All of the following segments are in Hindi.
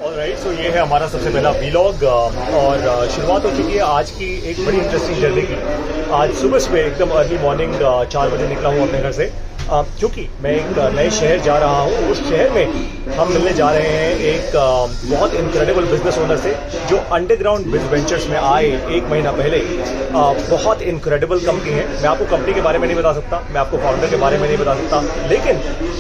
ऑलराइट, सो ये है हमारा सबसे पहला वीलॉग और शुरुआत हो चुकी है आज की एक बड़ी इंटरेस्टिंग जर्नी की। आज सुबह एकदम अर्ली मॉर्निंग 4 बजे निकला हूँ अपने घर से, क्योंकि मैं एक नए शहर जा रहा हूँ। उस शहर में हम मिलने जा रहे हैं एक बहुत इनक्रेडिबल बिजनेस ओनर से जो अंडरग्राउंड बिज वेंचर्स में आए 1 महीना पहले। बहुत इनक्रेडिबल कंपनी है। मैं आपको कंपनी के बारे में नहीं बता सकता, मैं आपको फाउंडर के बारे में नहीं बता सकता, लेकिन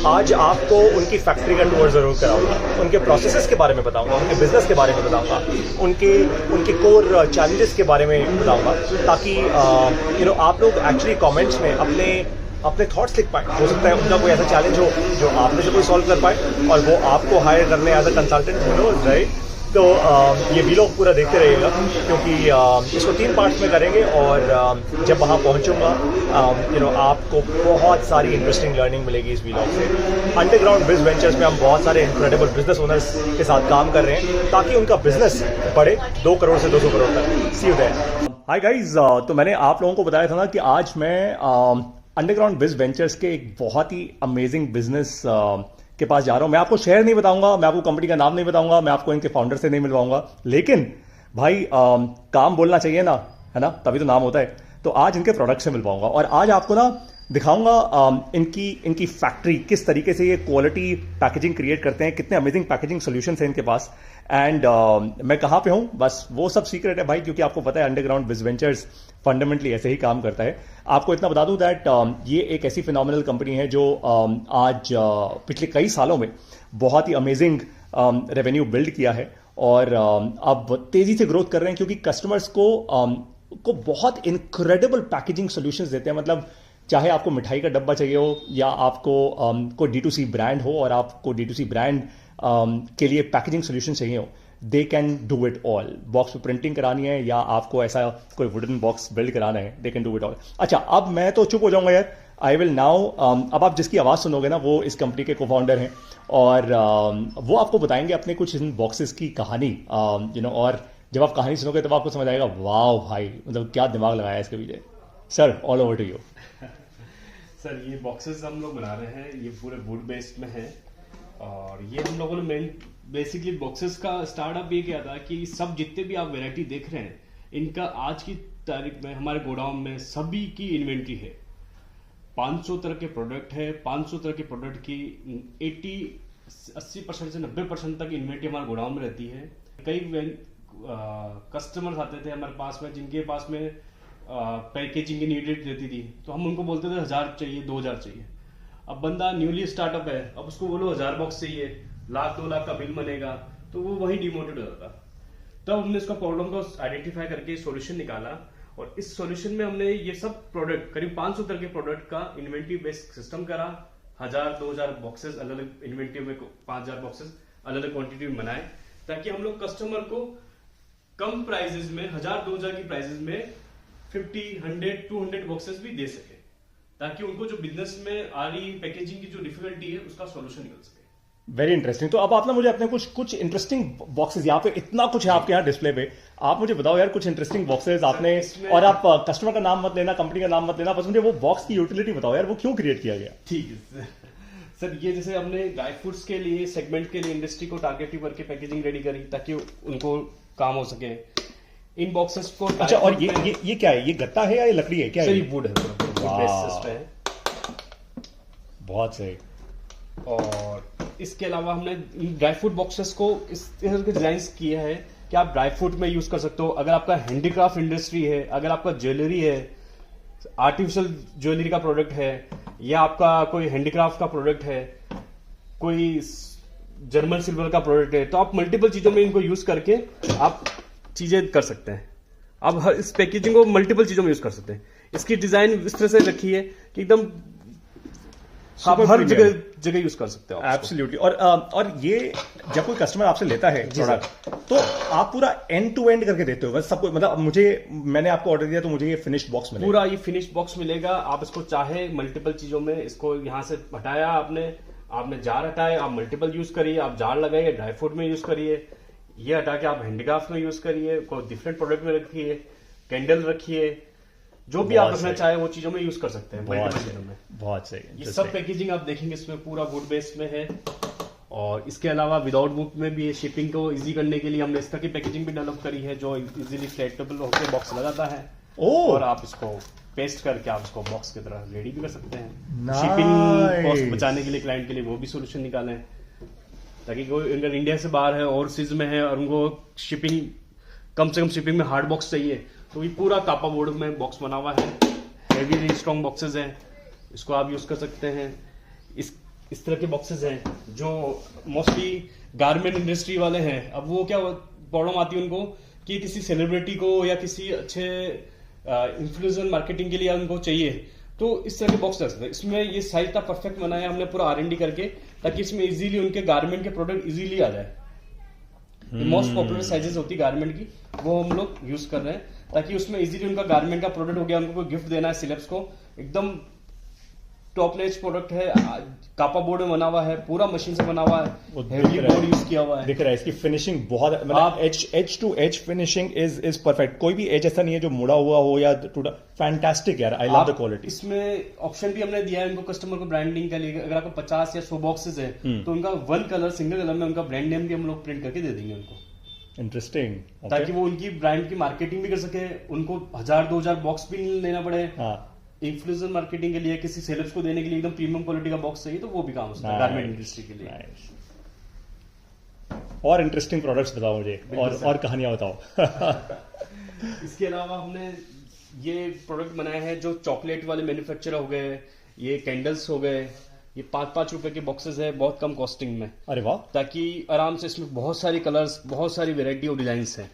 आज आपको उनकी फैक्ट्री का टूर जरूर कराऊंगा, उनके प्रोसेसेस के बारे में बताऊंगा, उनके बिजनेस के बारे में बताऊंगा, उनके कोर चैलेंजेस के बारे में बताऊंगा, ताकि आप लोग एक्चुअली कमेंट्स में अपने थॉट्स लिख पाए। हो सकता है उनका कोई ऐसा चैलेंज हो जो आप में से कोई सॉल्व कर पाए और वो आपको हायर करने एज अ कंसल्टेंट हो, राइट। तो ये वीलॉग पूरा देखते रहिएगा, क्योंकि इसको 3 पार्ट्स में करेंगे और जब वहाँ पहुँचूंगा आपको बहुत सारी इंटरेस्टिंग लर्निंग मिलेगी इस वीलॉग से। अंडरग्राउंड बिज वेंचर्स में हम बहुत सारे इनक्रेडिबल बिजनेस ओनर्स के साथ काम कर रहे हैं ताकि उनका बिजनेस बढ़े 2 करोड़ से 200 करोड़ तक। सी यू देयर। हाय गाइज, तो मैंने आप लोगों को बताया था ना कि आज मैं अंडरग्राउंड बिज वेंचर्स के एक बहुत ही अमेजिंग बिजनेस के पास जा रहा हूं। मैं आपको शहर नहीं बताऊंगा, मैं आपको कंपनी का नाम नहीं बताऊंगा, मैं आपको इनके फाउंडर से नहीं मिलवाऊंगा, लेकिन भाई काम बोलना चाहिए ना, है ना, तभी तो नाम होता है। तो आज इनके प्रोडक्ट से मिल पाऊंगा और आज आपको ना दिखाऊंगा इनकी फैक्ट्री किस तरीके से ये क्वालिटी पैकेजिंग क्रिएट करते हैं, कितने अमेजिंग पैकेजिंग सॉल्यूशंस हैं इनके पास। एंड मैं कहाँ पे हूँ बस वो सब सीक्रेट है भाई, क्योंकि आपको पता है अंडरग्राउंड बिज वेंचर्स फंडामेंटली ऐसे ही काम करता है। आपको इतना बता दूं दैट ये एक ऐसी फिनोमिनल कंपनी है जो आज पिछले कई सालों में बहुत ही अमेजिंग रेवेन्यू बिल्ड किया है और अब तेजी से ग्रोथ कर रहे हैं, क्योंकि कस्टमर्स को बहुत इनक्रेडिबल पैकेजिंग सॉल्यूशंस देते हैं। मतलब चाहे आपको मिठाई का डब्बा चाहिए हो या आपको कोई D2C ब्रांड हो और आपको D2C ब्रांड के लिए पैकेजिंग सॉल्यूशन चाहिए हो, they can do it all. Box पे प्रिंटिंग करानी है या आपको ऐसा कोई वुडन बॉक्स बिल्ड कराना है, they can do it all. अच्छा, अब मैं तो चुप हो जाऊंगा यार। आई विल नाउ अब आप जिसकी आवाज़ सुनोगे ना वो इस कंपनी के को फाउंडर हैं और वो आपको बताएंगे अपने कुछ इन बॉक्सेस की कहानी। और जब आप कहानी सुनोगे तब आपको समझ आएगा वाह भाई, मतलब क्या दिमाग लगाया इसके पीछे। Sir, all over to you. Sir, ये बॉक्सेस हम लोग बना रहे हैं, ये पूरे वुड बेस्ड में है और ये हम लोगों ने बेसिकली बॉक्सेस का स्टार्टअप ये किया था कि सब जितने भी आप वैरायटी देख रहे हैं इनका आज की तारीख में हमारे गोडाउन में सभी की इन्वेंट्री है। 500 तरह के प्रोडक्ट है, 500 तरह के प्रोडक्ट की 80% से 90% तक इन्वेंट्री हमारे गोडाउन में रहती है। कई कस्टमर्स आते थे हमारे पास में जिनके पास में पैकेजिंग की नीडेड रहती थी, तो हम उनको बोलते थे 1000 चाहिए, 2000 चाहिए। अब बंदा न्यूली स्टार्टअप है, अब उसको बोलो 1000 बॉक्स चाहिए, 1,00,000 2 लाख का बिल बनेगा, तो वो वही डिमोटिवेट हो जाता। तब हमने इसका प्रॉब्लम को आइडेंटिफाई करके सॉल्यूशन निकाला और इस सॉल्यूशन में हमने ये सब प्रोडक्ट करीब 500 तरह के प्रोडक्ट का इन्वेंट्री बेस्ड सिस्टम करा। 1000-2000 बॉक्सेस अलग अलग इन्वेंट्री में 5000 बॉक्सेस अलग अलग क्वांटिटी में बनाए, ताकि हम लोग कस्टमर को कम प्राइजेस में 1000-2000 की प्राइजेस में 50, 100, 200 बॉक्सेस भी दे सके, ताकि उनको जो बिजनेस में आ रही पैकेजिंग की जो डिफिकल्टी है उसका सॉल्यूशन निकल सके। Very interesting. तो अब आप ना मुझे अपने कुछ इंटरेस्टिंग बॉक्सेस, यहाँ पे इतना कुछ है आपके यहाँ डिस्प्ले पे, आप मुझे बताओ यार कुछ इंटरेस्टिंग बॉक्सेस आपने। और आप कस्टमर का नाम मत लेना, कंपनी का नाम मत लेना, बस मुझे वो बॉक्स की यूटिलिटी बताओ यार, वो क्यों क्रिएट किया गया। ठीक है सर, ये जैसे हमने ड्राई फ्रूट्स के लिए सेगमेंट के लिए इंडस्ट्री को टारगेटिव करके पैकेजिंग रेडी करी ताकि उनको काम हो सके। इन बॉक्सेस को अच्छा, और ये क्या है, ये गत्ता है या ये लकड़ी है, क्या है? ये वुड है, बहुत सही। और इसके अलावा हमने ड्राई फ्रूट बॉक्सेस को इस तरह के डिजाइन किया है कि आप ड्राई फ्रूट में यूज कर सकते हो। अगर आपका हैंडीक्राफ्ट इंडस्ट्री है, अगर आपका ज्वेलरी है, आर्टिफिशियल ज्वेलरी का प्रोडक्ट है, या आपका कोई हैंडीक्राफ्ट का प्रोडक्ट है, कोई जर्मन सिल्वर का प्रोडक्ट है, तो आप मल्टीपल चीजों में इनको यूज करके आप चीजें कर सकते हैं। आप हर इस पैकेजिंग को मल्टीपल चीजों में यूज कर सकते हैं। इसकी डिजाइन इस तरह से रखी है कि एकदम आप हर जगह यूज कर सकते हो। एब्सोल्युटली। और ये जब कोई कस्टमर आपसे लेता है प्रोडक्ट, तो आप पूरा एंड टू एंड करके देते हो सब कुछ। मतलब मैंने आपको ऑर्डर दिया तो मुझे ये फिनिश्ड बॉक्स मिलेगा, पूरा ये फिनिश्ड बॉक्स मिलेगा। आप इसको चाहे मल्टीपल चीजों में, इसको यहाँ से हटाया आपने जार हटाए, आप मल्टीपल यूज करिए, आप जार लगाइए, ड्राई फ्रूट में यूज करिए, ये हटा के आप हैंडीक्राफ्ट में यूज करिए, कोई डिफरेंट प्रोडक्ट में रखिए, कैंडल रखिए, जो भी आप रखना चाहे वो चीजों में यूज कर सकते हैं। बहुत सही। ये सब पैकेजिंग आप देखेंगे इसमें पूरा वुड बेस्ड में है और इसके अलावा विदाउट बुक में भी शिपिंग को इजी करने के लिए हमने इस तरह की पैकेजिंग भी डेवलप करी है जो इजीली फ्लैटेबल होकर बॉक्स लगाता है। और आप इसको पेस्ट करके आप इसको बॉक्स की तरह रेडी भी कर सकते हैं। शिपिंग कॉस्ट बचाने के लिए क्लाइंट के लिए वो भी सोल्यूशन निकालें, ताकि कोई अगर इंडिया से बाहर है ओवरसीज में है और उनको शिपिंग कम से कम शिपिंग में हार्ड बॉक्स चाहिए, तो ये पूरा कापा बोर्ड में बॉक्स बना हुआ है, हेवी स्ट्रॉन्ग बॉक्सेस हैं, इसको आप यूज कर सकते हैं। इस तरह के बॉक्सेस हैं जो मोस्टली गारमेंट इंडस्ट्री वाले हैं। अब वो क्या प्रॉब्लम आती है उनको कि किसी सेलिब्रिटी को या किसी अच्छे इन्फ्लुएंसर मार्केटिंग के लिए उनको चाहिए, तो इस तरह के बॉक्स रख सकते हैं। इसमें ये साइज का परफेक्ट बनाया हमने पूरा R&D करके, ताकि इसमें इजीली उनके गारमेंट के प्रोडक्ट इजीली आ जाए। मोस्ट पॉपुलर साइजेस होती है गारमेंट की, वो हम लोग यूज कर रहे हैं, ताकि उसमें इजीली उनका गारमेंट का प्रोडक्ट हो गया, उनको कोई गिफ्ट देना है सिलेब्स को, एकदम टॉप नॉच प्रोडक्ट है, कापा बोर्ड में बना हुआ है, पूरा मशीन से बना हुआ है, हेवी बोर्ड यूज किया हुआ है। दिख रहा है इसकी फिनिशिंग बहुत, मतलब edge to edge finishing is perfect. कोई भी एज ऐसा नहीं है जो मुड़ा हुआ हो या टूटा। फैंटास्टिक यार, आई लव द क्वालिटी। इसमें ऑप्शन भी हमने दिया है उनको कस्टमर को ब्रांडिंग के लिए। अगर आपको 50 या 100 बॉक्सेस है तो उनका वन कलर सिंगल कलर में उनका ब्रांड नेम भी हम लोग प्रिंट करके दे देंगे उनको। इंटरेस्टिंग। ताकि वो उनकी ब्रांड की मार्केटिंग भी कर सके, उनको 1000-2000 बॉक्स भी नहीं लेना पड़े। इन्फ्लुएंसर मार्केटिंग के लिए किसी सेलेब्स को देने के लिए एकदम प्रीमियम क्वालिटी का बॉक्स चाहिए तो वो भी काम हो सकता है गारमेंट इंडस्ट्री के लिए। और इंटरेस्टिंग प्रोडक्ट्स बताओ मुझे, और कहानियां बताओ। इसके अलावा हमने ये प्रोडक्ट बनाए हैं जो चॉकलेट वाले मैन्युफैक्चरर हो गए, ये कैंडल्स हो गए, ये 5-5 रुपए के बॉक्सेस है, बहुत कम कॉस्टिंग में। अरे वाह। ताकि आराम से इसमें बहुत सारी कलर्स, बहुत सारी वेराइटी और डिजाइन है।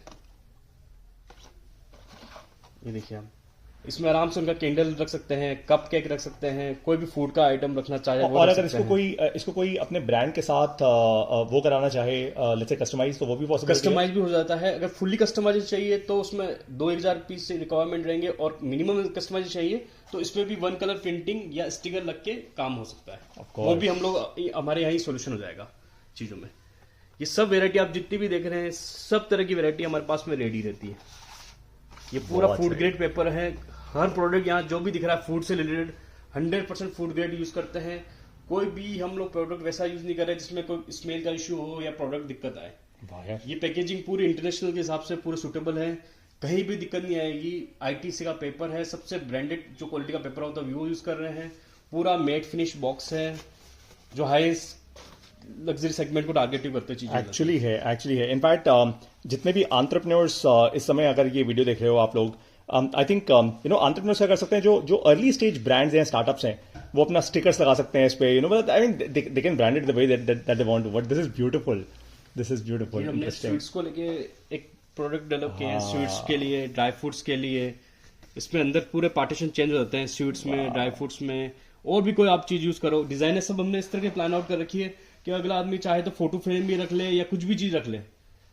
ये देखिए आप इसमें आराम से उनका कैंडल रख सकते हैं, कप केक रख सकते हैं, कोई भी फूड का आइटम रखना चाहे वो। और अगर इसको कोई अपने ब्रांड के साथ वो कराना चाहे, लेट्स से कस्टमाइज, तो वो भी पॉसिबल। कस्टमाइज भी हो जाता है। अगर फुल्ली कस्टमाइज चाहिए तो उसमें 2-1000 पीस से रिक्वायरमेंट रहेंगे, और मिनिमम कस्टमाइज चाहिए तो इसमें भी 1 कलर प्रिंटिंग या स्टिकर लग के काम हो सकता है। वो भी हम लोग हमारे यहाँ ही सोल्यूशन हो जाएगा चीजों में। ये सब वेरायटी आप जितनी भी देख रहे हैं, सब तरह की वेरायटी हमारे पास में रेडी रहती है। ये पूरा फूड ग्रेड पेपर है। हर प्रोडक्ट यहाँ जो भी दिख रहा है फूड से रिलेटेड 100% फूड ग्रेड यूज करते हैं। कोई भी हम लोग प्रोडक्ट वैसा यूज नहीं कर रहे जिसमें कोई स्मेल का इश्यू हो या प्रोडक्ट दिक्कत आए। ये पैकेजिंग पूरी इंटरनेशनल के हिसाब से पूरे सुटेबल है, कहीं भी दिक्कत नहीं आएगी। ITC का पेपर है, सबसे ब्रांडेड जो क्वालिटी का पेपर होता है वो यूज कर रहे हैं। पूरा मेट फिनिश बॉक्स है जो हाईएस्ट लग्जरी सेगमेंट को टारगेटिव करते चीजें एक्चुअली है। इनफैक्ट जितने भी एंटरप्रेन्योर्स इस समय अगर ये वीडियो देख रहे हो आप लोग, आई थिंक एंटरप्रेन्योर्स क्या कर सकते हैं, जो अर्ली स्टेज ब्रांड्स हैं, स्टार्टअप्स हैं, वो अपना स्टिकर्स लगा सकते हैं इस पे, I mean they can brand it the way that they want to. But this is beautiful. हमने स्वीट्स को लेके एक प्रोडक्ट डेवलप किए हैं, स्वीट्स के लिए, ड्राई फ्रूट्स के लिए। इसमें अंदर पूरे पार्टीशन चेंज हो जाते हैं, स्वीट्स में, ड्राई फ्रूट्स में, और भी कोई आप चीज यूज करो। डिजाइनर सब हमने इस तरह के प्लान आउट कर रखी है कि अगला आदमी चाहे तो फोटो फ्रेम भी रख ले या कुछ भी चीज रख ले।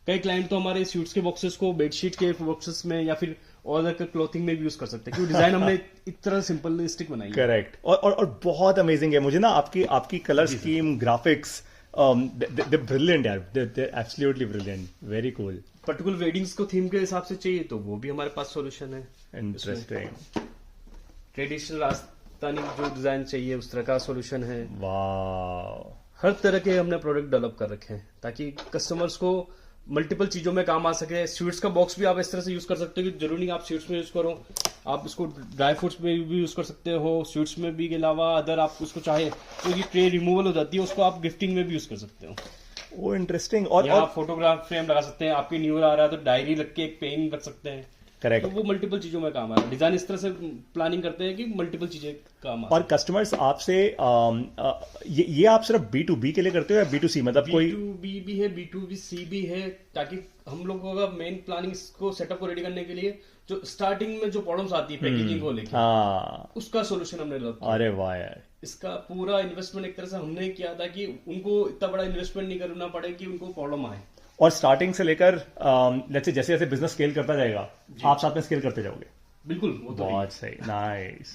कई क्लाइंट तो हमारे स्यूट्स के बॉक्सेस को बेडशीट के बॉक्सेस में या फिर और क्लॉथिंग में भी यूज कर सकते हैं, क्योंकि डिजाइन हमने इस तरह सिंपलिस्टिक बनाई है। करेक्ट। और बहुत अमेजिंग है। मुझे ना आपकी colour scheme, graphics, they brilliant यार, they absolutely brilliant, very cool. Particular weddings को थीम के हिसाब से चाहिए तो वो भी हमारे पास सॉल्यूशन है। इंटरेस्टिंग। ट्रेडिशनल राजस्थानी जो डिजाइन चाहिए उस तरह का सॉल्यूशन है। वाह। हर तरह के हमने प्रोडक्ट डेवलप कर रखे हैं ताकि कस्टमर्स को मल्टीपल चीजों में काम आ सके। स्वीट्स का बॉक्स भी आप इस तरह से यूज कर सकते हो कि जरूरी नहीं आप स्वीट्स में यूज करो, आप इसको ड्राई फ्रूट्स में भी यूज कर सकते हो। स्वीट्स में भी के अलावा अदर आप उसको चाहे तो ये ट्रे रिमूवल हो जाती है, उसको आप गिफ्टिंग में भी यूज कर सकते हो। वो इंटरेस्टिंग। और आप फोटोग्राफ फ्रेम लगा सकते हैं, आपकी न्यू ईयर आ रहा है तो डायरी रख के एक पेन रख सकते हैं। करेक्ट। तो वो मल्टीपल चीजों में काम आ रहा है। डिजाइन इस तरह से प्लानिंग करते हैं कि मल्टीपल चीजें काम आ। और कस्टमर्स आपसे ये आप सिर्फ B2B के लिए करते हो या B2C, मतलब कोई B2B भी है, B2C भी है, ताकि हम लोगों का मेन प्लानिंग को सेटअप को रेडी करने के लिए जो स्टार्टिंग में जो प्रॉब्लम्स आती है पैकेजिंग को लेकर, उसका सोल्यूशन हमने डेवलप किया। अरे वाह यार। इसका पूरा इन्वेस्टमेंट एक तरह से हमने किया था कि उनको इतना बड़ा इन्वेस्टमेंट नहीं करना पड़े कि उनको प्रॉब्लम आए। और स्टार्टिंग से लेकर जैसे जैसे बिजनेस स्केल करता जाएगा आप साथ में स्केल करते जाओगे। बिल्कुल, वो तो बहुत सही, नाइस,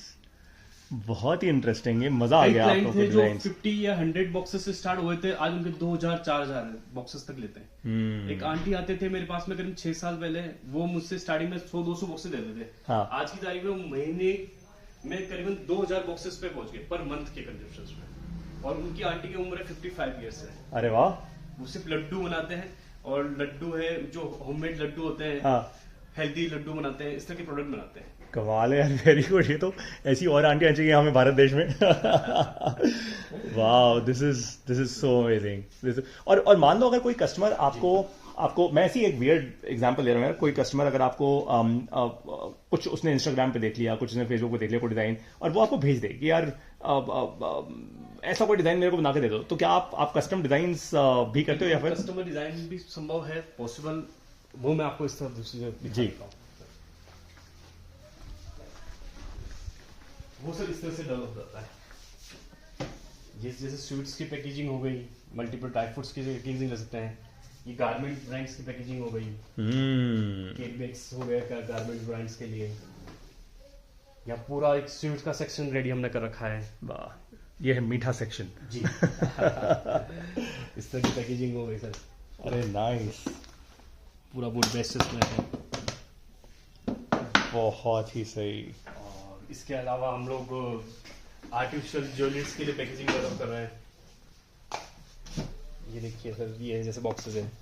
बहुत ही इंटरेस्टिंग है, मजा आ गया। आप लोग के जो 50 या 100 बॉक्सेस से स्टार्ट हुए थे, आज उनके 2000-4000 बॉक्सेस तक लेते हैं। एक आंटी आते थे मेरे पास में करीब 6 साल पहले, वो मुझसे स्टार्टिंग में 100-200 बॉक्सेस लेते थे। हाँ। आज की तारीख में महीने में करीबन 2000 बॉक्सेस पे पहुंच गए पर मंथ के कंजप्शन में। और उनकी आंटी की उम्र है 55 ईयर्स है। अरे वाह। वो सिर्फ लड्डू बनाते हैं, और लड्डू है जो होममेड लड्डू होते हैं, हाँ, हेल्दी लड्डू बनाते हैं, इस तरह के प्रोडक्ट बनाते हैं। कमाल है यार, वेरी गुड। ये तो ऐसी और आंटियां चाहिए हमें भारत देश में। वाह, दिस इज सो अमेजिंग। और मान लो अगर कोई कस्टमर आपको मैं ऐसी एक वियर्ड एग्जांपल दे रहा हूँ यार, कोई कस्टमर अगर आपको कुछ उसने इंस्टाग्राम पे देख लिया, कुछ उसने फेसबुक पे देख लिया कोई डिजाइन, और वो आपको भेज दे कि यार ऐसा कोई डिजाइन मेरे को बना के दे दो, तो क्या आप कस्टम डिजाइन भी करते हो या फिर? कस्टमर डिजाइन भी संभव है, पॉसिबल, वो मैं आपको इस तरह दूसरी जी। वो सब इस तरह से डेवलप होता है। जैसे स्वीट्स की पैकेजिंग हो गई, मल्टीपल ड्राई फ्रूट्स की पैकेजिंग कर सकते हैं, ये गारमेंट ब्रांड्स की पैकेजिंग हो गई, केक बेक्स हो गया गारमेंट ब्रांड्स के लिए, या पूरा एक स्वीट्स का सेक्शन रेडी हमने कर रखा है। वाह, ये है मीठा सेक्शन। जी। इस तरह की पैकेजिंग हो गई सर। अरे नाइस, पूरा वुड बेस्ड इसमें है। बहुत ही सही। और इसके अलावा हम लोग आर्टिफिशियल ज्वेलरीज के लिए पैकेजिंग डेवलप कर रहे हैं। ये देखिए सर, ये है जैसे बॉक्सेस हैं,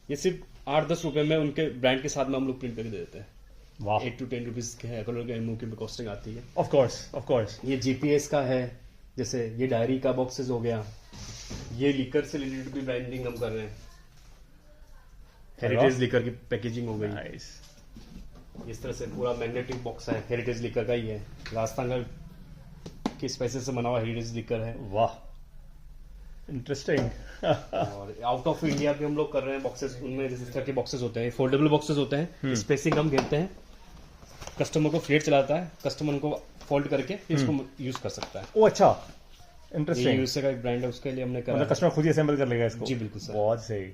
ये सिर्फ 8-10 रुपए में उनके ब्रांड के साथ में हम लोग प्रिंट करके दे देते हैं। वाह, 8 to 10 रुपीज के है, कलर के एमओके में कॉस्टिंग आती है। Of course. ये जीपीएस का है, जैसे ये डायरी का बॉक्सेस हो गया, ये लिकर से रिलेटेड भी ब्रांडिंग हम कर रहे हैं। हेरिटेज लिकर की पैकेजिंग हो गई। नाइस। इस तरह से पूरा मैग्नेटिक बॉक्स है, हेरिटेज लिकर का ही है, राजस्थान के स्पाइसेस से बना हुआ हेरिटेज लिकर है। वाह, इंटरेस्टिंग। और आउट ऑफ इंडिया भी हम लोग कर रहे हैं बॉक्सेस, उनमें जैसे इस तरह के बॉक्सेस होते हैं, फोल्डेबल बॉक्सेस होते हैं, स्पेसिंग हम घेरते हैं, कस्टमर को फ्लेट चलाता है, कस्टमर उनको फोल्ड करके इसको यूज कर सकता है। ओ अच्छा, ये इंटरेस्टिंग। यूएसए का एक ब्रांड है, उसके लिए हमने करा मतलब है। कस्टमर खुद ही असेंबल कर लेगा इसको? जी बिल्कुल सर। बहुत सही।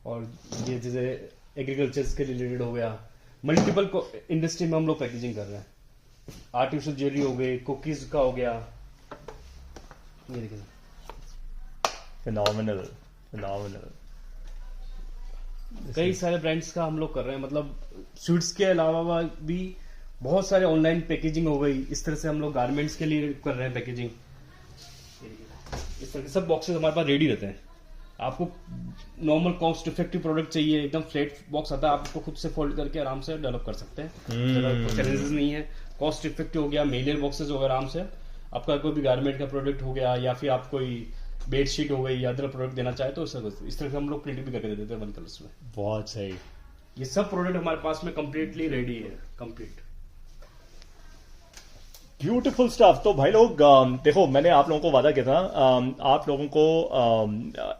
और ये जैसे एग्रीकल्चर के रिलेटेड हो गया, मल्टीपल इंडस्ट्री में हम लोग पैकेजिंग कर रहे हैं। आर्टिफिशियल ज्वेलरी हो गई, कुकीज का हो गया, ये देखिए फिनोमिनल। कई सारे ब्रांड्स का हम लोग कर रहे हैं। मतलब स्वीट्स के अलावा भी बहुत सारे ऑनलाइन पैकेजिंग हो गई, इस तरह से हम लोग गारमेंट्स के लिए कर रहे हैं पैकेजिंग। इस तरह के सब बॉक्सेस हमारे पास रेडी रहते हैं। आपको नॉर्मल कॉस्ट इफेक्टिव प्रोडक्ट चाहिए, एकदम फ्लैट बॉक्स आता है, आप उसको खुद से फोल्ड करके आराम से डेवलप कर सकते हैं, कोई चैलेंजेस नहीं है। कॉस्ट इफेक्टिव हो गया, मेलियर बॉक्सेस हो गया, आराम से आपका कोई भी गारमेंट का प्रोडक्ट हो गया, या फिर आप कोई बेडशीट हो गई या अदर प्रोडक्ट देना चाहे तो इस तरह से हम लोग प्रिंट भी करके दे देते हैं 1 कलर्स में। बहुत सही। ये सब प्रोडक्ट हमारे पास में कंप्लीटली रेडी है, कंप्लीट। Beautiful stuff. तो भाई लोग देखो, मैंने आप लोगों को वादा किया था, आप लोगों को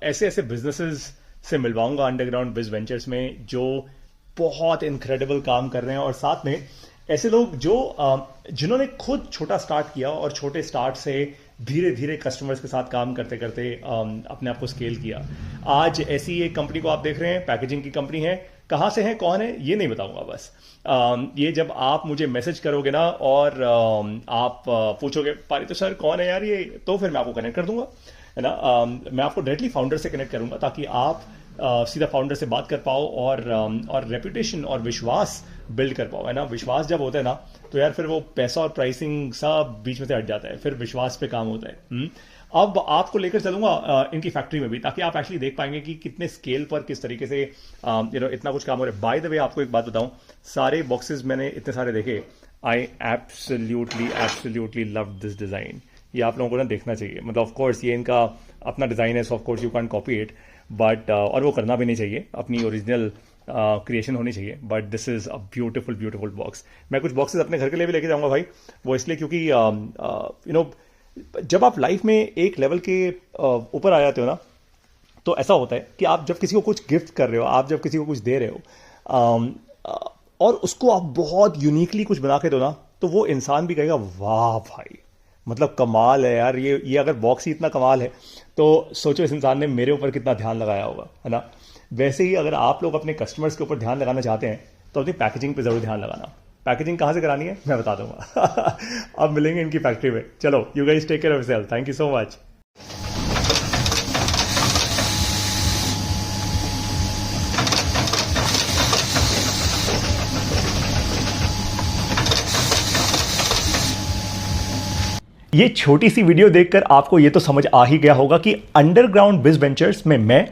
ऐसे ऐसे बिजनेसेस से मिलवाऊंगा अंडरग्राउंड बिज वेंचर्स में, जो बहुत इनक्रेडिबल काम कर रहे हैं, और साथ में ऐसे लोग जो जिन्होंने खुद छोटा स्टार्ट किया और छोटे स्टार्ट से धीरे धीरे कस्टमर्स के साथ काम करते करते अपने आप को स्केल किया। आज ऐसी एक कंपनी को आप देख रहे हैं, पैकेजिंग की कंपनी है। कहाँ से है, कौन है, ये नहीं बताऊंगा बस। ये जब आप मुझे मैसेज करोगे ना और आप पूछोगे पारी तो सर कौन है यार ये, तो फिर मैं आपको कनेक्ट कर दूंगा, है ना। मैं आपको डायरेक्टली फाउंडर से कनेक्ट करूंगा, ताकि आप सीधा फाउंडर से बात कर पाओ और रेपुटेशन और विश्वास बिल्ड कर पाओ, है ना। विश्वास जब होता है ना, तो यार फिर वो पैसा और प्राइसिंग सब बीच में से हट जाता है, फिर विश्वास पे काम होता है। अब आपको लेकर चलूंगा इनकी फैक्ट्री में भी, ताकि आप एक्चुअली देख पाएंगे कि कितने स्केल पर किस तरीके से इतना कुछ काम हो रहा है। बाय द वे आपको एक बात बताऊं, सारे बॉक्सेस मैंने इतने सारे देखे, I absolutely loved this design. ये आप लोगों को ना देखना चाहिए। मतलब ऑफ कोर्स ये इनका अपना डिजाइन है, सो of course you can copy it, but और वो करना भी नहीं चाहिए, अपनी ओरिजिनल क्रिएशन होनी चाहिए। But this is a beautiful box. मैं कुछ बॉक्सेस अपने घर के लिए भी लेके जाऊंगा भाई, वो इसलिए क्योंकि जब आप लाइफ में एक लेवल के ऊपर आ जाते हो ना, तो ऐसा होता है कि आप जब किसी को कुछ गिफ्ट कर रहे हो, आप जब किसी को कुछ दे रहे हो, और उसको आप बहुत यूनिकली कुछ बना के दो ना, तो वो इंसान भी कहेगा वाह भाई, मतलब कमाल है यार, ये अगर बॉक्स ही इतना कमाल है, तो सोचो इस इंसान ने मेरे ऊपर कितना ध्यान लगाया होगा, है ना। वैसे ही अगर आप लोग अपने कस्टमर्स के ऊपर ध्यान लगाना चाहते हैं, तो अपनी पैकेजिंग पे जरूर ध्यान लगाना। पैकेजिंग कहाँ से करानी है मैं बता दूंगा। अब मिलेंगे इनकी फैक्ट्री में। चलो, you guys take care of yourself, thank you so much. ये छोटी सी वीडियो देखकर आपको ये तो समझ आ ही गया होगा कि अंडरग्राउंड बिज वेंचर्स में मैं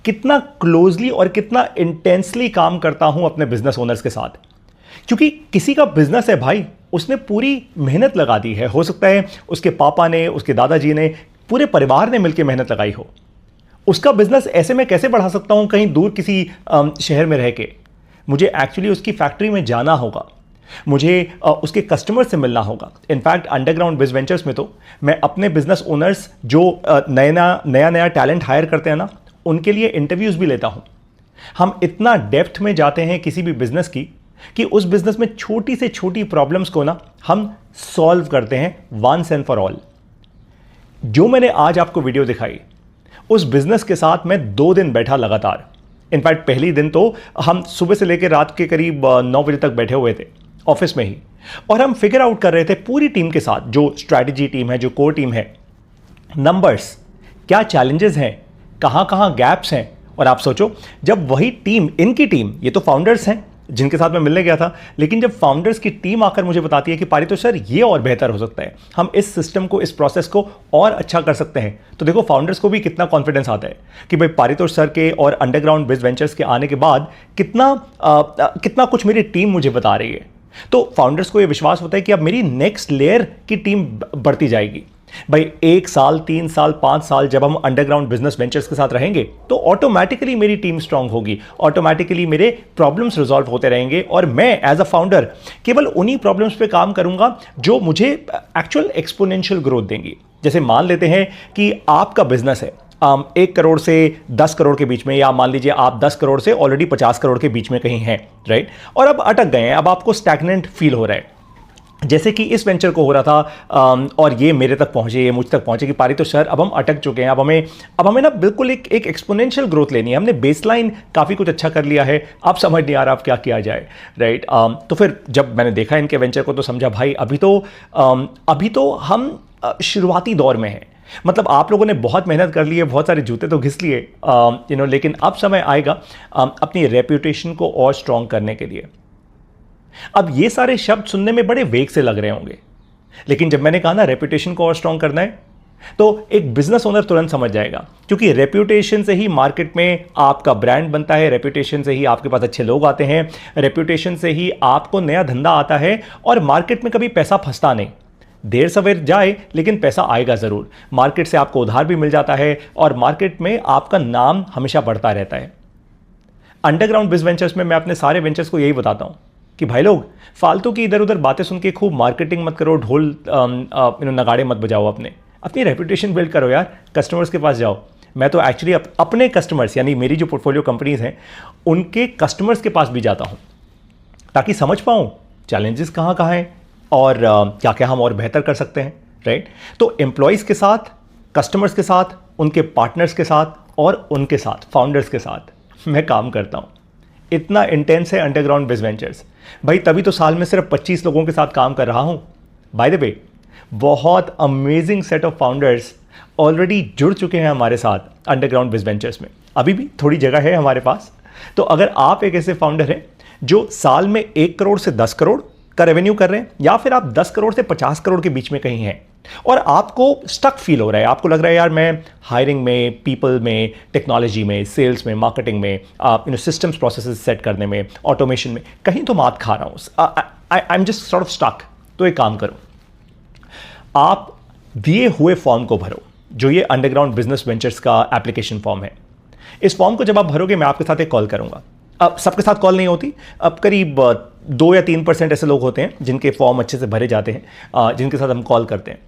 कितना क्लोजली और कितना इंटेंसली काम करता हूं अपने बिजनेस ओनर्स के साथ। क्योंकि किसी का बिजनेस है भाई, उसने पूरी मेहनत लगा दी है। हो सकता है उसके पापा ने, उसके दादाजी ने, पूरे परिवार ने मिलकर मेहनत लगाई हो। उसका बिजनेस ऐसे में कैसे बढ़ा सकता हूं कहीं दूर किसी शहर में रह के? मुझे एक्चुअली उसकी फैक्ट्री में जाना होगा, मुझे उसके कस्टमर से मिलना होगा। इनफैक्ट अंडरग्राउंड बिज वेंचर्स में तो मैं अपने बिजनेस ओनर्स जो नया टैलेंट हायर करते हैं ना, उनके लिए इंटरव्यूज भी लेता हूं। हम इतना डेप्थ में जाते हैं किसी भी बिजनेस की कि उस बिजनेस में छोटी से छोटी प्रॉब्लम्स को ना हम सॉल्व करते हैं वंस एंड फॉर ऑल। जो मैंने आज आपको वीडियो दिखाई, उस बिजनेस के साथ मैं 2 दिन बैठा लगातार। इनफैक्ट पहली दिन तो हम सुबह से लेकर रात के करीब 9 बजे तक बैठे हुए थे ऑफिस में ही, और हम फिगर आउट कर रहे थे पूरी टीम के साथ, जो स्ट्रैटेजी टीम है, जो कोर टीम है, नंबर्स, क्या चैलेंजेस हैं, कहां कहां गैप्स हैं। और आप सोचो, जब वही टीम, इनकी टीम, ये तो फाउंडर्स हैं जिनके साथ मैं मिलने गया था, लेकिन जब फाउंडर्स की टीम आकर मुझे बताती है कि पारितोष सर ये और बेहतर हो सकता है, हम इस सिस्टम को, इस प्रोसेस को और अच्छा कर सकते हैं, तो देखो फाउंडर्स को भी कितना कॉन्फिडेंस आता है कि भाई पारितोष सर के और अंडरग्राउंड बिज वेंचर्स के आने के बाद कितना कुछ मेरी टीम मुझे बता रही है। तो फाउंडर्स को यह विश्वास होता है कि अब मेरी नेक्स्ट लेयर की टीम बढ़ती जाएगी। भाई 1 साल, 3 साल, 5 साल जब हम अंडरग्राउंड बिजनेस वेंचर्स के साथ रहेंगे तो ऑटोमेटिकली मेरी टीम स्ट्रांग होगी, ऑटोमेटिकली मेरे प्रॉब्लम्स रिजॉल्व होते रहेंगे, और मैं एज अ फाउंडर केवल उन्हीं प्रॉब्लम्स पे काम करूंगा जो मुझे एक्चुअल एक्सपोनेंशियल ग्रोथ देंगी। जैसे मान लेते हैं कि आपका बिजनेस है 1 करोड़ से 10 करोड़ के बीच में, या मान लीजिए आप 10 करोड़ से ऑलरेडी 50 करोड़ के बीच में कहीं हैं, राइट, और अब अटक गए हैं, अब आपको स्टैग्नेंट फील हो रहा है, जैसे कि इस वेंचर को हो रहा था, और ये मेरे तक पहुंचे, ये मुझ तक पहुंचे कि पारितोष सर अब हम अटक चुके हैं, अब हमें ना बिल्कुल एक एक्सपोनेंशियल ग्रोथ लेनी है, हमने बेसलाइन काफ़ी कुछ अच्छा कर लिया है, अब समझ नहीं आ रहा अब क्या किया जाए, राइट। तो फिर जब मैंने देखा इनके वेंचर को तो समझा भाई अभी तो हम शुरुआती दौर में हैं। मतलब आप लोगों ने बहुत मेहनत कर ली है, बहुत सारे जूते तो घिस लिए, लेकिन अब समय आएगा अपनी रेप्यूटेशन को और स्ट्रांग करने के लिए। अब ये सारे शब्द सुनने में बड़े वेग से लग रहे होंगे, लेकिन जब मैंने कहा ना रेप्यूटेशन को और स्ट्रांग करना है, तो एक बिजनेस ओनर तुरंत समझ जाएगा, क्योंकि रेप्यूटेशन से ही मार्केट में आपका ब्रांड बनता है, रेप्यूटेशन से ही आपके पास अच्छे लोग आते हैं, रेप्यूटेशन से ही आपको नया धंधा आता है, और मार्केट में कभी पैसा फंसता नहीं। देर सवेर जाए लेकिन पैसा आएगा जरूर, मार्केट से आपको उधार भी मिल जाता है, और मार्केट में आपका नाम हमेशा बढ़ता रहता है। अंडरग्राउंड बिज वेंचर्स में मैं अपने सारे वेंचर्स को यही बताता हूं कि भाई लोग फालतू की इधर उधर बातें सुन के खूब मार्केटिंग मत करो, ढोल नगाड़े मत बजाओ, अपनी रेप्यूटेशन बिल्ड करो यार, कस्टमर्स के पास जाओ। मैं तो एक्चुअली अपने कस्टमर्स, यानी मेरी जो पोर्टफोलियो कंपनीज हैं, उनके कस्टमर्स के पास भी जाता हूं, ताकि समझ पाऊं चैलेंजेस कहाँ कहाँ हैं और क्या क्या हम और बेहतर कर सकते हैं, राइट। तो एम्प्लॉयज़ के साथ, कस्टमर्स के साथ, उनके पार्टनर्स के साथ और उनके साथ, फाउंडर्स के साथ मैं काम करता हूं। इतना इंटेंस है अंडरग्राउंड बिज वेंचर्स भाई, तभी तो साल में सिर्फ 25 लोगों के साथ काम कर रहा हूं। बाय द वे, बहुत amazing set of founders already जुड़ चुके हैं हमारे साथ अंडरग्राउंड बिज वेंचर्स में। अभी भी थोड़ी जगह है हमारे पास, तो अगर आप एक ऐसे फाउंडर हैं जो साल में 1 करोड़ से 10 करोड़ का रेवेन्यू कर रहे हैं, या फिर आप 10 करोड़ से 50 करोड़ के बीच में कहीं हैं, और आपको स्टक फील हो रहा है, आपको लग रहा है यार मैं हायरिंग में, पीपल में, टेक्नोलॉजी में, सेल्स में, मार्केटिंग में, सिस्टम्स प्रोसेसेस सेट करने में, ऑटोमेशन में कहीं तो मात खा रहा हूं, I am just sort of stuck. तो एक काम करो, आप दिए हुए फॉर्म को भरो, जो ये अंडरग्राउंड बिजनेस वेंचर्स का एप्लीकेशन फॉर्म है। इस फॉर्म को जब आप भरोगे, मैं आपके साथ एक कॉल करूंगा। अब सबके साथ कॉल नहीं होती, अब करीब 2 या 3% ऐसे लोग होते हैं जिनके फॉर्म अच्छे से भरे जाते हैं, जिनके साथ हम कॉल करते हैं।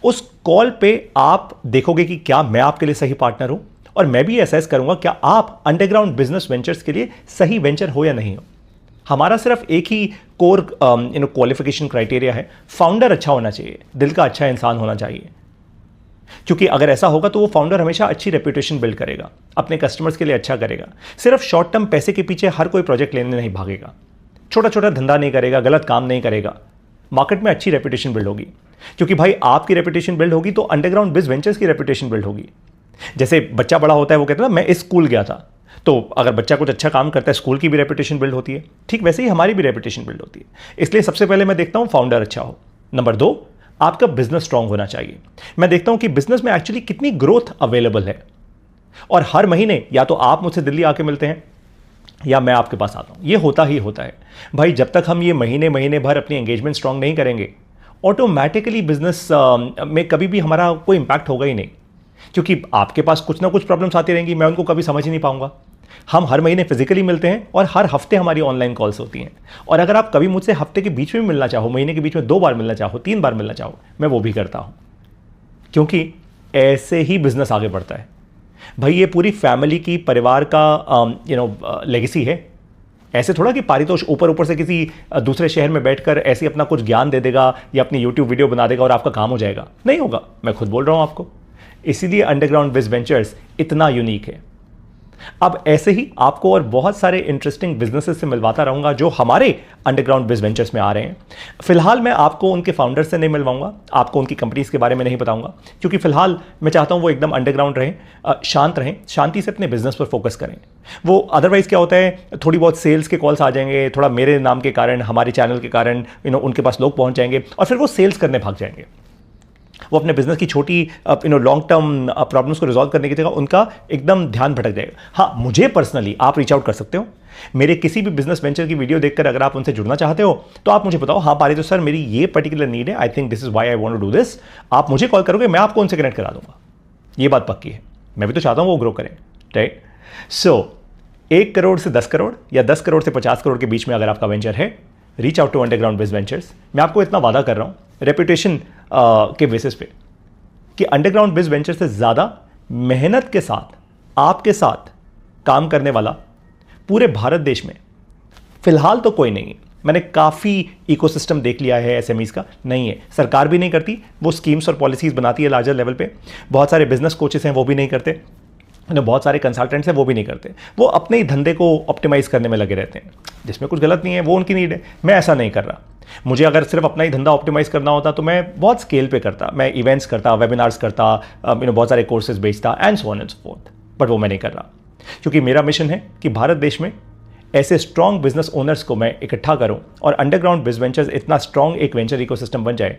उस कॉल पे आप देखोगे कि क्या मैं आपके लिए सही पार्टनर हूं, और मैं भी असेस करूंगा क्या आप अंडरग्राउंड बिजनेस वेंचर्स के लिए सही वेंचर हो या नहीं हो। हमारा सिर्फ एक ही कोर क्वालिफिकेशन क्राइटेरिया है, फाउंडर अच्छा होना चाहिए, दिल का अच्छा इंसान होना चाहिए, क्योंकि अगर ऐसा होगा तो वो फाउंडर हमेशा अच्छी रेप्यूटेशन बिल्ड करेगा, अपने कस्टमर्स के लिए अच्छा करेगा। सिर्फ शॉर्ट टर्म पैसे के पीछे हर कोई प्रोजेक्ट लेने नहीं भागेगा, छोटा छोटा धंधा नहीं करेगा, गलत काम नहीं करेगा, मार्केट में अच्छी रेप्यूटेशन बिल्ड होगी। क्योंकि भाई आपकी रेप्यूटेशन बिल्ड होगी तो अंडरग्राउंड बिज वेंचर्स की रेप्यूटेशन बिल्ड होगी। जैसे बच्चा बड़ा होता है, वो कहता है ना मैं इस स्कूल गया था, तो अगर बच्चा कुछ अच्छा काम करता है, स्कूल की भी रेप्यूटेशन बिल्ड होती है। ठीक वैसे ही हमारी भी रेप्यूटेशन बिल्ड होती है। इसलिए सबसे पहले मैं देखता हूं फाउंडर अच्छा हो। नंबर 2, आपका बिजनेस स्ट्रांग होना चाहिए। मैं देखता हूं कि बिजनेस में एक्चुअली कितनी ग्रोथ अवेलेबल है, और हर महीने या तो आप मुझसे दिल्ली आके मिलते हैं या मैं आपके पास आता हूं। ये होता ही होता है भाई। जब तक हम ये महीने भर अपनी एंगेजमेंट स्ट्रांग नहीं करेंगे, ऑटोमेटिकली बिजनेस में कभी भी हमारा कोई इंपैक्ट होगा ही नहीं, क्योंकि आपके पास कुछ ना कुछ प्रॉब्लम्स आती रहेंगी, मैं उनको कभी समझ ही नहीं पाऊंगा। हम हर महीने फिजिकली मिलते हैं और हर हफ्ते हमारी ऑनलाइन कॉल्स होती हैं, और अगर आप कभी मुझसे हफ्ते के बीच में मिलना चाहो, महीने के बीच में 2 बार मिलना चाहो, 3 बार मिलना चाहो, मैं वो भी करता हूं, क्योंकि ऐसे ही बिजनेस आगे बढ़ता है भाई। ये पूरी फैमिली की, परिवार का लेगेसी है। ऐसे थोड़ा कि पारितोष ऊपर से किसी दूसरे शहर में बैठकर ऐसे अपना कुछ ज्ञान दे देगा या अपनी यूट्यूब वीडियो बना देगा और आपका काम हो जाएगा। नहीं होगा, मैं खुद बोल रहा हूं आपको। इसीलिए अंडरग्राउंड बिज वेंचर्स इतना यूनिक है। अब ऐसे ही आपको और बहुत सारे इंटरेस्टिंग बिजनेसेस से मिलवाता रहूंगा जो हमारे अंडरग्राउंड बिज वेंचर्स में आ रहे हैं। फिलहाल मैं आपको उनके फाउंडर्स से नहीं मिलवाऊंगा, आपको उनकी कंपनीज के बारे में नहीं बताऊंगा, क्योंकि फिलहाल मैं चाहता हूं वो एकदम अंडरग्राउंड रहें, शांत रहें, शांति से अपने बिजनेस पर फोकस करें। वो अदरवाइज क्या होता है, थोड़ी बहुत सेल्स के कॉल्स आ जाएंगे, थोड़ा मेरे नाम के कारण, हमारे चैनल के कारण उनके पास लोग पहुंच जाएंगे और फिर वो सेल्स करने भाग जाएंगे। वो अपने बिजनेस की छोटी लॉन्ग टर्म प्रॉब्लम्स को रिजॉल्व करने की जगह उनका एकदम ध्यान भटक जाएगा। हाँ, मुझे पर्सनली आप रीच आउट कर सकते हो। मेरे किसी भी बिजनेस वेंचर की वीडियो देखकर अगर आप उनसे जुड़ना चाहते हो तो आप मुझे बताओ, हाँ पारितोष सर मेरी ये पर्टिकुलर नीड है, I think this is why I want to do this. आप मुझे कॉल करोगे, मैं आपको उनसे कनेक्ट करा दूंगा। ये बात पक्की है। मैं भी तो चाहता हूं वो ग्रो करें, राइट? सो 1 करोड़ से 10 करोड़ या 10 करोड़ से 50 करोड़ के बीच में अगर आपका वेंचर है, reach out to underground biz ventures. मैं आपको इतना वादा कर रहा हूं रेपुटेशन के बेसिस पे कि अंडरग्राउंड बिज वेंचर से ज़्यादा मेहनत के साथ आपके साथ काम करने वाला पूरे भारत देश में फिलहाल तो कोई नहीं है। मैंने काफ़ी इकोसिस्टम देख लिया है एसएमईज का, नहीं है। सरकार भी नहीं करती, वो स्कीम्स और पॉलिसीज़ बनाती है लार्जर लेवल पे। बहुत सारे बिजनेस कोचेस हैं, वो भी नहीं करते। बहुत सारे कंसल्टेंट्स हैं, वो भी नहीं करते। वो अपने ही धंधे को ऑप्टिमाइज़ करने में लगे रहते हैं, जिसमें कुछ गलत नहीं है, वो उनकी नीड है। मैं ऐसा नहीं कर रहा। मुझे अगर सिर्फ अपना ही धंधा ऑप्टिमाइज़ करना होता तो मैं बहुत स्केल पे करता, मैं इवेंट्स करता, वेबिनार्स करता, बहुत सारे कोर्सेज बेचता and so on and so fourth. But वो मैं नहीं कर रहा, क्योंकि मेरा मिशन है कि भारत देश में ऐसे स्ट्रॉन्ग बिजनेस ओनर्स को मैं इकट्ठा करूं और अंडरग्राउंड बिज वेंचर्स इतना स्ट्रॉन्ग एक वेंचर इकोसिस्टम बन जाए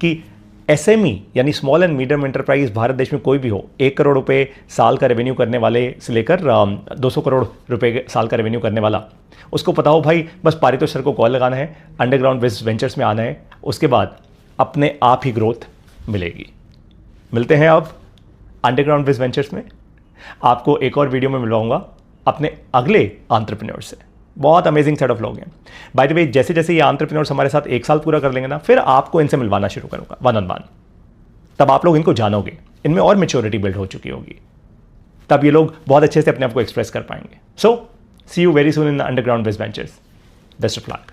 कि एसएमई यानी small and medium enterprise Bharat देश में कोई भी हो, 1 करोड़ रुपए साल का रेवेन्यू करने वाले से लेकर 200 करोड़ रुपए साल का रेवेन्यू करने वाला, उसको पता हो भाई बस पारितोष सर को कॉल लगाना है, अंडरग्राउंड बिज वेंचर्स में आना है, उसके बाद अपने आप ही ग्रोथ मिलेगी। मिलते हैं अब अंडरग्राउंड बिज वेंचर्स में। आपको एक और वीडियो में मिलवाऊंगा अपने अगले एंटरप्रेन्योर से। बहुत अमेजिंग सेट ऑफ लोग हैं। बाय द वे, जैसे जैसे ये एंटरप्रेन्योर्स हमारे साथ 1 साल पूरा कर लेंगे ना, फिर आपको इनसे मिलवाना शुरू करूंगा वन ऑन वन। तब आप लोग इनको जानोगे, इनमें और मैच्योरिटी बिल्ड हो चुकी होगी, तब ये लोग बहुत अच्छे से अपने आप को एक्सप्रेस कर पाएंगे। So see you very soon in underground biz ventures. Best of luck.